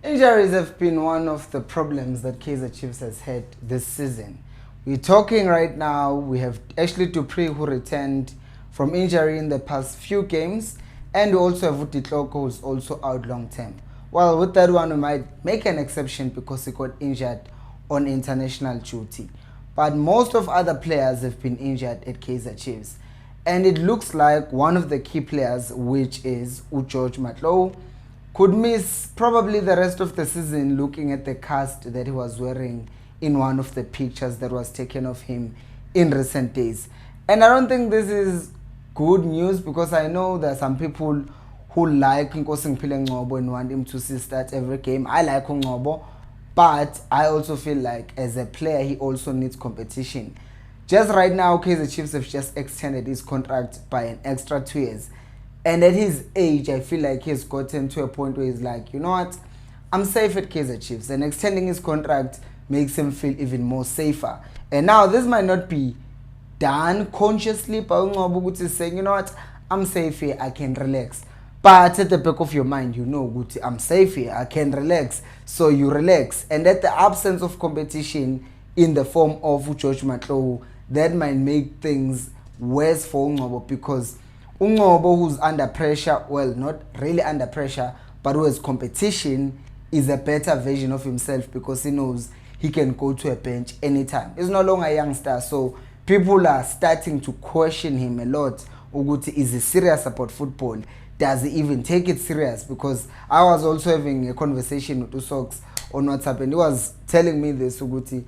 Injuries have been one of the problems that Kaizer Chiefs has had this season. We're talking right now, we have Ashley Dupree who returned from injury in the past few games, and we also have Uti Tloko who's also out long term. Well, with that one, we might make an exception because he got injured on international duty. But most of other players have been injured at Kaizer Chiefs. And it looks like one of the key players, which is George Matlow, could miss probably the rest of the season looking at the cast that he was wearing in one of the pictures that was taken of him in recent days. And I don't think this is good news because I know there are some people who like Nkosi Ngiphile Ngcobo and want him to see start every game. I like Ngcobo, but I also feel like as a player he also needs competition. Just right now, Kaizer Chiefs have just extended his contract by an extra 2 years. And at his age, I feel like he's gotten to a point where he's like, you know what, I'm safe at Kaizer Chiefs. And extending his contract makes him feel even more safer. And now this might not be done consciously, but Ngcobo is saying, you know what, I'm safe here, I can relax. But at the back of your mind, you know, I'm safe here, I can relax. So you relax. And at the absence of competition in the form of George Matlow, that might make things worse for Ngcobo because Ngcobo, who's under pressure, well, not really under pressure, but who has competition, is a better version of himself because he knows he can go to a bench anytime. He's no longer a youngster, so people are starting to question him a lot. Uguti, is he serious about football? Does he even take it serious? Because I was also having a conversation with Usox on WhatsApp, and he was telling me this, Uguti,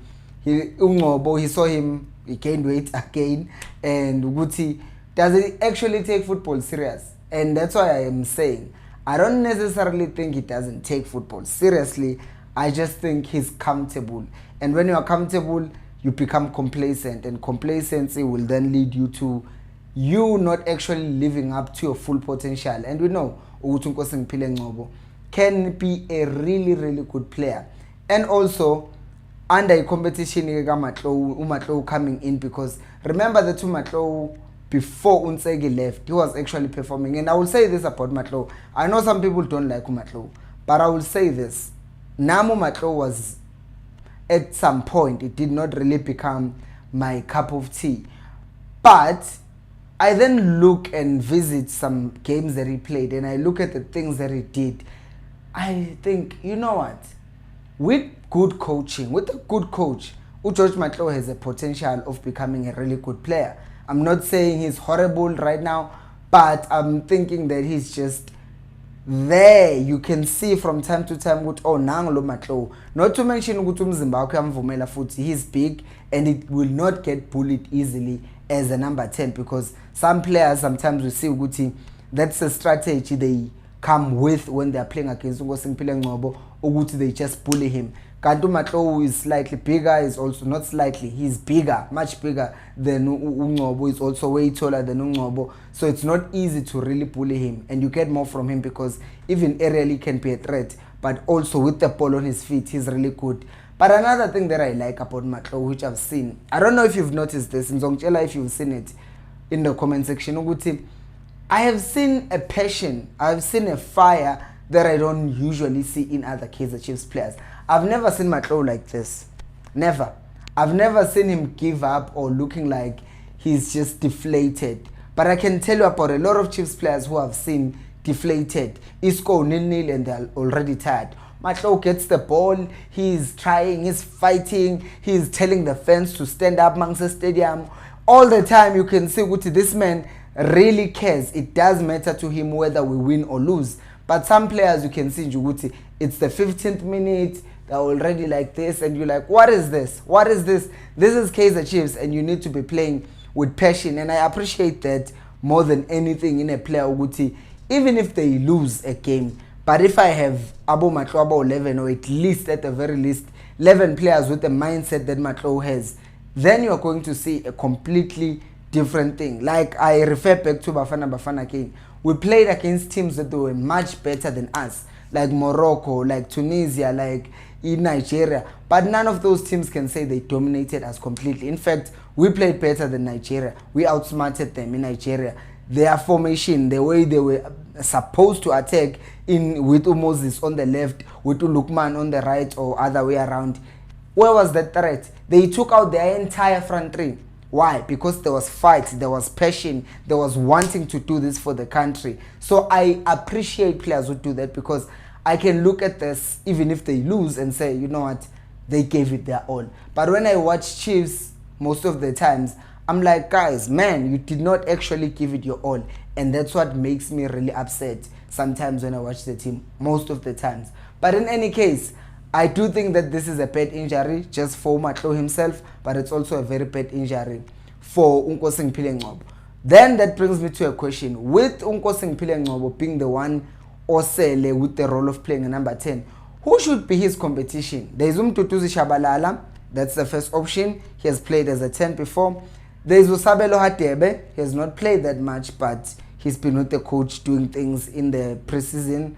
Ngcobo, he saw him, he gained weight again, and Uguti, does he actually take football serious? And that's why I am saying, I don't necessarily think he doesn't take football seriously. I just think he's comfortable. And when you are comfortable, you become complacent. And complacency will then lead you to you not actually living up to your full potential. And we know Nkosi Ngiphile Ngcobo can be a really, really good player. And also, under a competition, Matlow coming in, because remember the two Matlow before Unsegi left, he was actually performing. And I will say this about Matlow. I know some people don't like Matlow, but I will say this. Namu Matlow was, at some point, it did not really become my cup of tea. But I then look and visit some games that he played, and I look at the things that he did. I think, you know what? With good coaching, with a good coach, George Matlow has a potential of becoming a really good player. I'm not saying he's horrible right now, but I'm thinking that he's just there. You can see from time to time, oh, Nangolo Matlow. Not to mention he's big and it will not get bullied easily as a number 10, because some players sometimes we see Uguti, that's a strategy they come with when they are playing against Nkosi Ngiphile Ngcobo. Uguti, they just bully him. Kantu Matlow is slightly bigger, is also not slightly, he's bigger, much bigger than Ngcobo, is also way taller than Ngcobo. So it's not easy to really bully him, and you get more from him because even aerially can be a threat, but also with the ball on his feet, he's really good. But another thing that I like about Matlow, which I've seen, I don't know if you've noticed this, if you've seen it in the comment section, Uguti, I have seen a passion, I've seen a fire that I don't usually see in other Kaizer Chiefs players. I've never seen Matlow like this. Never. I've never seen him give up or looking like he's just deflated. But I can tell you about a lot of Chiefs players who I've seen deflated. Isco 0-0 and they're already tired. Matlow gets the ball, he's trying, he's fighting, he's telling the fans to stand up amongst the stadium. All the time you can see this man really cares. It does matter to him whether we win or lose. But some players you can see, Juguti, it's the 15th minute, they're already like this, and you're like, what is this? What is this? This is Kaizer Chiefs, and you need to be playing with passion. And I appreciate that more than anything in a player, Uguti, even if they lose a game. But if I have Abo Matlow 11, or at least at the very least 11 players with the mindset that Matlow has, then you're going to see a completely different thing. Like I refer back to Bafana again. We played against teams that were much better than us, like Morocco, like Tunisia, like in Nigeria. But none of those teams can say they dominated us completely. In fact, we played better than Nigeria. We outsmarted them in Nigeria. Their formation, the way they were supposed to attack in with Moses on the left, with Lukman on the right, or other way around. Where was that threat? They took out their entire front three. Why? Because there was fight, there was passion, there was wanting to do this for the country. So I appreciate players who do that, because I can look at this even if they lose and say, you know what, they gave it their all. But when I watch Chiefs, most of the times, I'm like, guys, man, you did not actually give it your all. And that's what makes me really upset sometimes when I watch the team, most of the times. But in any case, I do think that this is a bad injury just for Matlo himself, but it's also a very bad injury for Unkosing Ngcobo. Then that brings me to a question. With Unkosing Ngcobo being the one Osele with the role of playing a number 10, who should be his competition? There is Umtutuzi Shabalala, that's the first option. He has played as a 10 before. There is Usabelo Hatebe. He has not played that much, but he's been with the coach doing things in the preseason,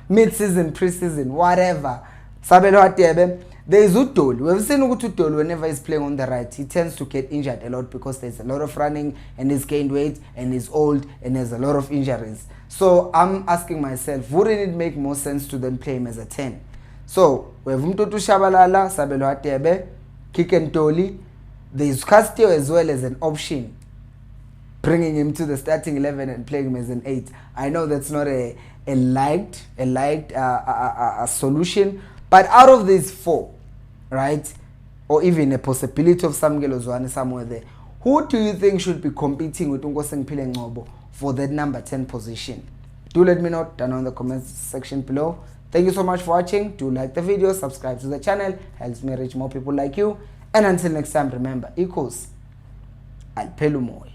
mid-season, preseason, whatever. Sabelo Hatebe. There is Utol. We've seen Utol whenever he's playing on the right. He tends to get injured a lot because there's a lot of running and he's gained weight and he's old and there's a lot of injuries. So I'm asking myself, wouldn't it make more sense to then play him as a 10? So we have Mtutu Shabalala, Sabelo Hatebe, Kikentoli. There's Castillo as well as an option, bringing him to the starting 11 and playing him as an 8. I know that's not a liked solution, but out of these 4, right, or even a possibility of Samgelo Zwane somewhere there, who do you think should be competing with Unkosing Ngcobo for that number 10 position? Do let me know down on the comments section below. Thank you so much for watching. Do like the video, subscribe to the channel, helps me reach more people like you. And until next time, remember, equals Alpelumoy.